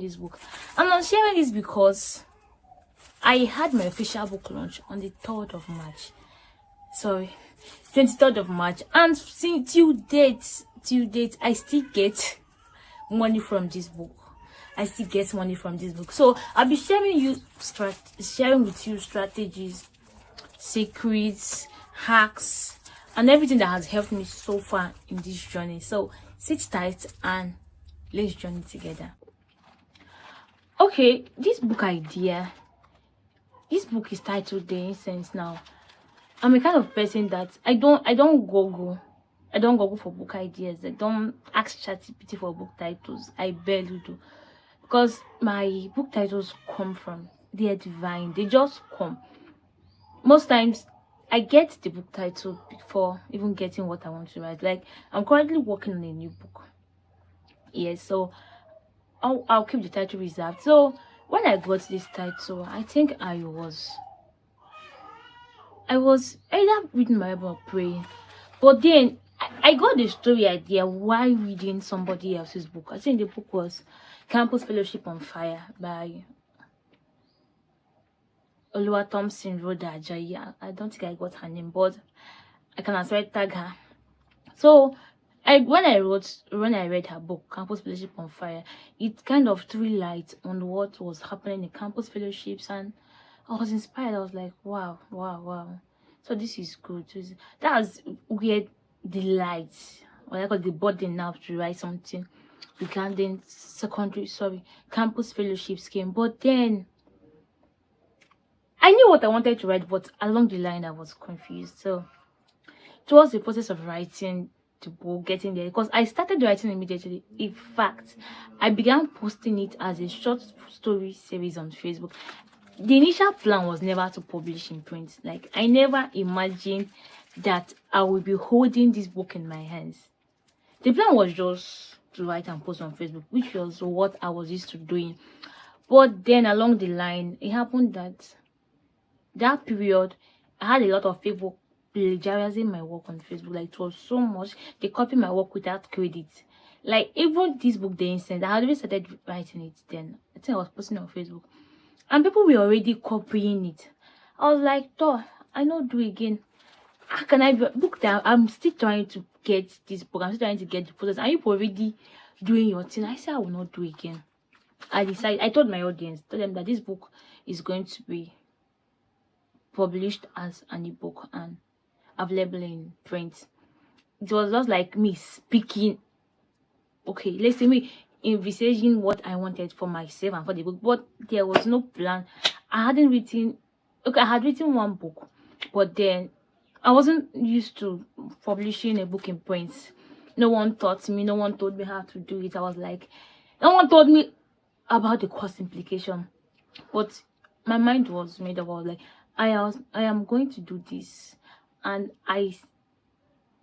this book. And I'm sharing this because I had my official book launch on the 3rd of March. Sorry, 23rd of March. And since till date, I still get money from this book. So I'll be sharing with you strategies, secrets, hacks, and everything that has helped me so far in this journey. So sit tight and let's journey together. Okay, this book is titled The Incense. Now, I'm a kind of person that I don't Google for book ideas. I don't ask ChatGPT for book titles. I barely do, because my book titles come from, they are divine. They just come. Most times I get the book title before even getting what I want to write. Like, I'm currently working on a new book. Yes, so I'll keep the title reserved. So when I got this title, I think I was either reading my Bible or praying. But then I got the story idea while reading somebody else's book. I think the book was Campus Fellowship on Fire by Olua Thompson Rhoda Ajayi. I don't think I got her name, but I can as well tag her. So when I read her book, Campus Fellowship on Fire, it kind of threw light on what was happening in campus fellowships, and I was inspired. I was like, wow. So this is good. That's where the light, or I got the burden now to write something regarding campus fellowships came. But then I knew what I wanted to write, but along the line I was confused. So towards the process of writing the book, getting there, because I started writing immediately. In fact, I began posting it as a short story series on Facebook. The initial plan was never to publish in print. Like, I never imagined that I would be holding this book in my hands. The plan was just to write and post on Facebook, which was what I was used to doing. But then along the line, it happened that period I had a lot of people plagiarizing my work on Facebook. Like, it was so much. They copied my work without credit. Like, even this book, The Incense, I had already started writing it then. I think I was posting it on Facebook, and people were already copying it. I was like, "Toh, I not do again. How can I book that? I'm still trying to get this book. I'm still trying to get the process. Are you already doing your thing?" I said I will not do again. I told my audience, told them that this book is going to be published as an ebook and available in print. It was just like me speaking. Okay, let's say me envisaging what I wanted for myself and for the book, but there was no plan. I had written one book, but then I wasn't used to publishing a book in print. No one taught me, no one told me how to do it. I was like, no one told me about the cost implication. But my mind was made up. I was like, I am going to do this, and I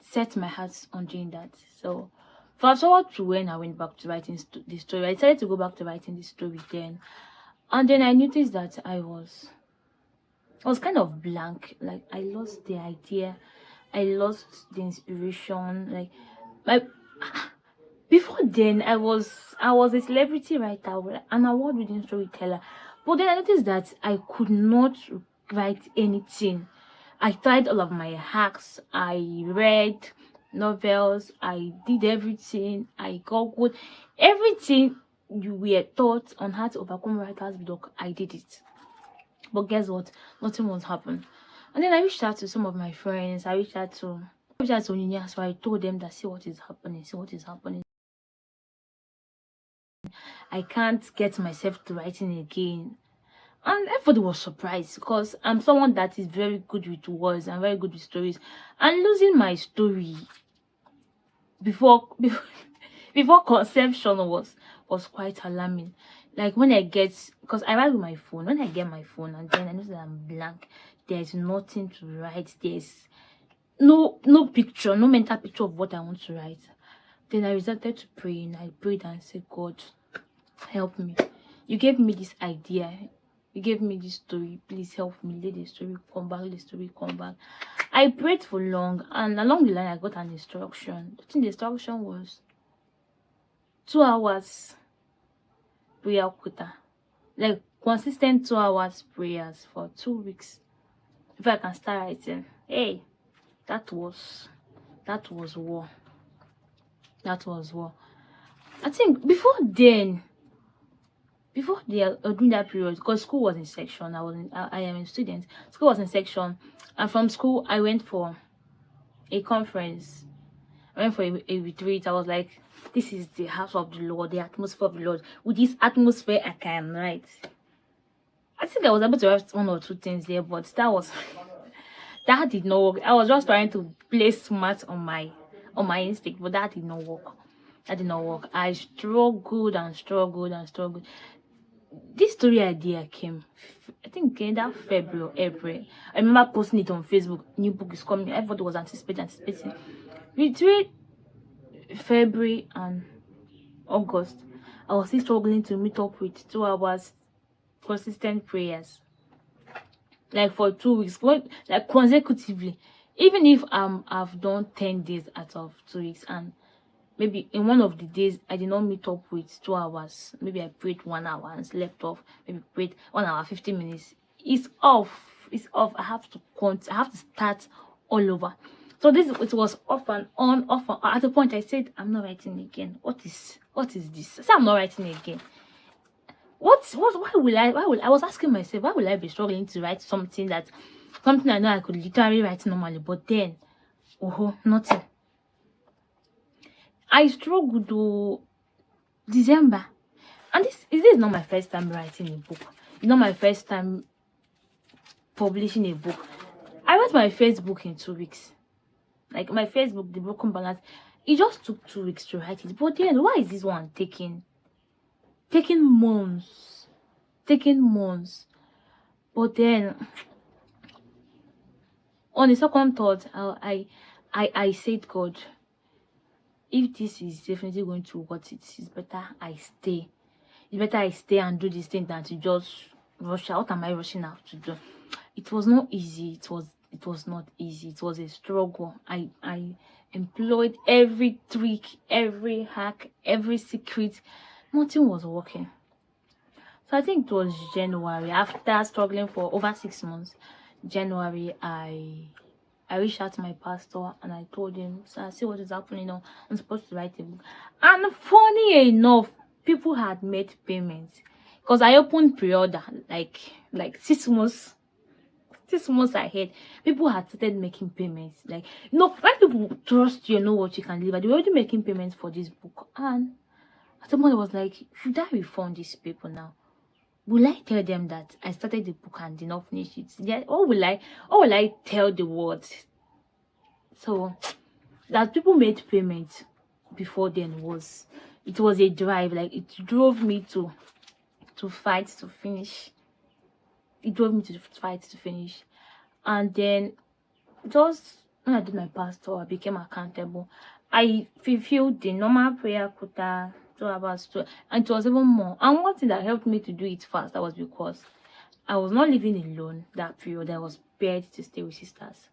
set my heart on doing that. So fast forward to when I went back to writing the story. I decided to go back to writing the story then, and then I noticed that I was kind of blank. Like, I lost the idea, I lost the inspiration. Like before then, I was a celebrity writer, an award-winning storyteller. But then I noticed that I could not write anything. I tried all of my hacks. I read novels. I did everything. I googled everything you were taught on how to overcome writer's block. I did it. But guess what? Nothing was happening. And then I reached out to some of my friends. I reached out to Oninia, so I told them that see what is happening. I can't get myself to writing again. And everybody was surprised, because I'm someone that is very good with words and very good with stories. And losing my story before conception was quite alarming. Like, when I get, because I write with my phone, when I get my phone and then I notice that I'm blank, there's nothing to write. There's no picture, no mental picture of what I want to write. Then I resorted to praying. I prayed and said, God, help me. You gave me this idea. You gave me this story. Please help me. Let the story come back. I prayed for long, and along the line I got an instruction. I think the instruction was 2 hours prayer quota, like consistent 2 hours prayers for 2 weeks before I can start writing. Hey, that was war. That was war. I think before then, during that period, because school was in section, I am a student. School was in section, and from school I went for a conference. I went for a retreat. I was like, this is the house of the Lord, the atmosphere of the Lord. With this atmosphere, I can write. I think I was able to write 1 or 2 things there, but that did not work. I was just trying to play smart on my instinct, but that did not work. That did not work. I struggled and struggled and struggled. This story idea came, I think, in that February or April. I remember posting it on Facebook. New book is coming. Everybody was anticipating. Between February and August, I was still struggling to meet up with 2 hours consistent prayers, like for 2 weeks, like consecutively. Even if I've done 10 days out of 2 weeks, and maybe in one of the days I did not meet up with 2 hours, maybe I prayed 1 hour and slept off, maybe prayed 1 hour 50 minutes, it's off. I have to start all over. So it was off and on. At the point I said, I'm not writing again. What is this? I said, I'm not writing again. Why will I was asking myself, why will I be struggling to write something I know I could literally write normally, but then nothing. I struggled to December, and this is not my first time writing a book. It's not my first time publishing a book. I wrote my first book in 2 weeks. Like my first book, The Broken Balance, it just took 2 weeks to write it. But then why is this one taking months? But then on the second thought, I said, God, if this is definitely going to work, it's better I stay. It's better I stay and do this thing than to just rush out. What am I rushing out to do? It was not easy. It was not easy. It was a struggle. I employed every trick, every hack, every secret. Nothing was working. So I think it was January, after struggling for over 6 months. January, I reached out to my pastor and I told him, "Sir, see what is happening now. I'm supposed to write a book." And funny enough, people had made payments, because I opened pre-order like 6 months. 6 months ahead, people had started making payments. Like, when people trust you, know what you can deliver, they were already making payments for this book. And at the moment, I was like, should I refund these people now? Will I tell them that I started the book and did not finish it? Or will I tell the world? So that people made payments before then was a drive. Like, it drove me to fight to finish. It drove me to fight to finish. And then just when I did my pastor, I became accountable. I fulfilled the normal prayer quota, 2 hours, and it was even more. And one thing that helped me to do it fast, that was because I was not living alone that period. I was paired to stay with sisters.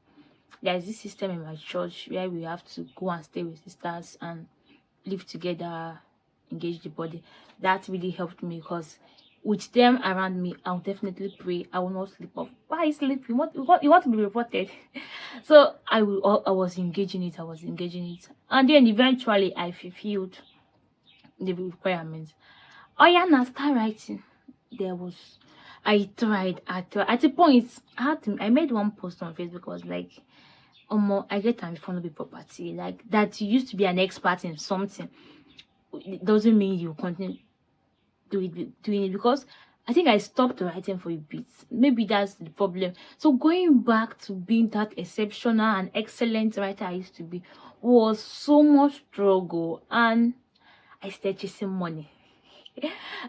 There is this system in my church where we have to go and stay with sisters and live together, engage the body. That really helped me, because with them around me, I'll definitely pray. I will not sleep off. Why sleeping? What you want to be reported? So I was engaging it. And then eventually I fulfilled the requirements. Oh yeah, now start writing. I tried. At the point, I made one post on Facebook. I was like, I get time for the property. Like, that you used to be an expert in something, it doesn't mean you continue doing it, because I think I stopped writing for a bit. Maybe that's the problem. So going back to being that exceptional and excellent writer I used to be was so much struggle, and I started chasing money.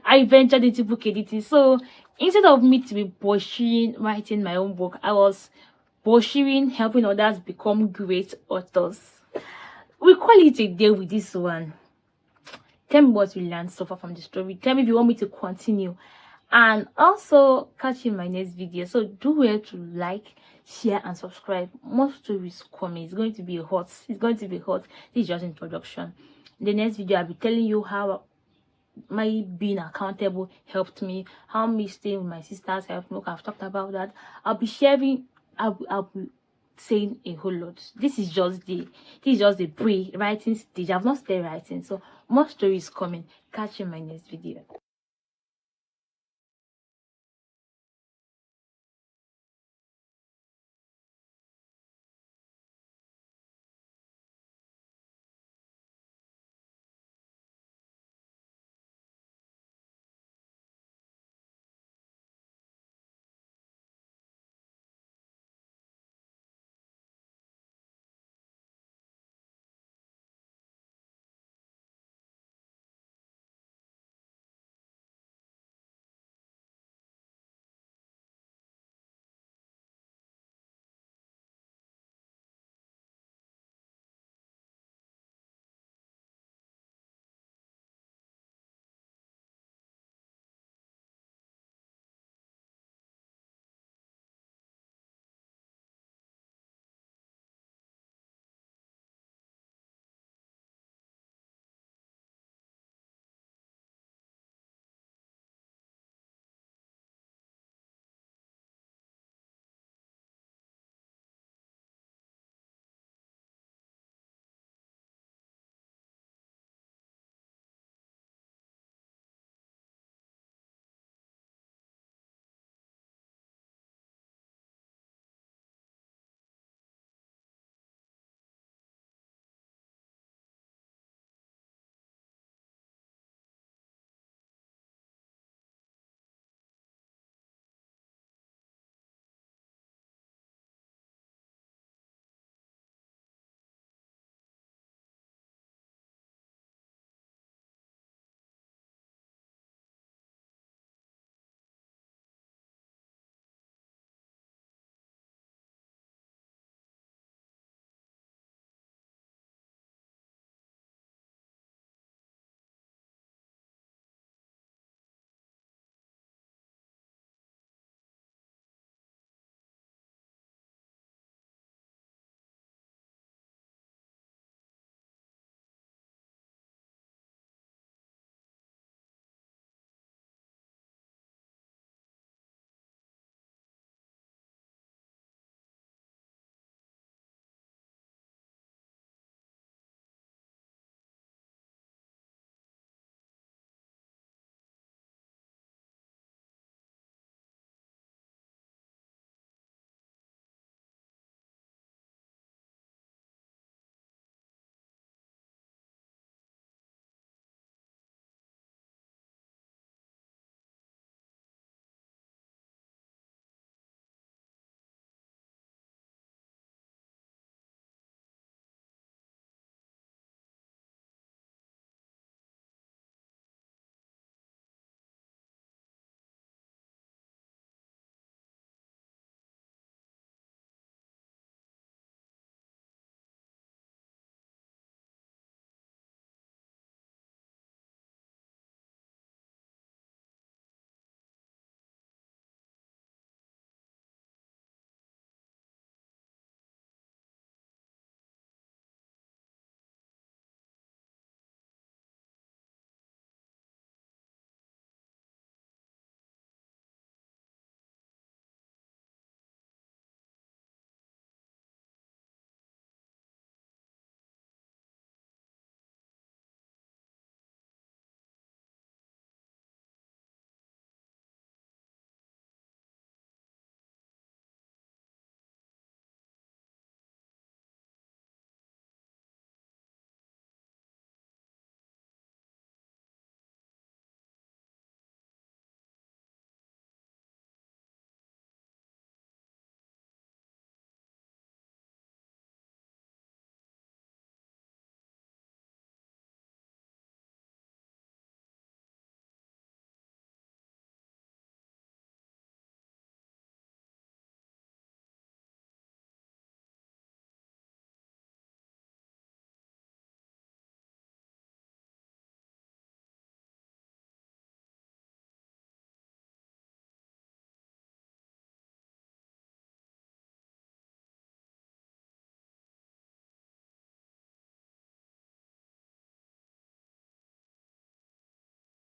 I ventured into book editing. So instead of me to be pursuing writing my own book, I was pursuing helping others become great authors. We call it a day with this one. Tell me what you learned so far from the story. Tell me if you want me to continue. And also catch you in my next video. So do well to like, share, and subscribe. More stories coming. It's going to be hot. This is just introduction. In the next video, I'll be telling you how my being accountable helped me, how me staying with my sisters helped me. Okay, I've talked about that. I'll be sharing, I'll be saying a whole lot. This is just the pre-writing stage. I've not started writing, so more stories coming. Catch you in my next video.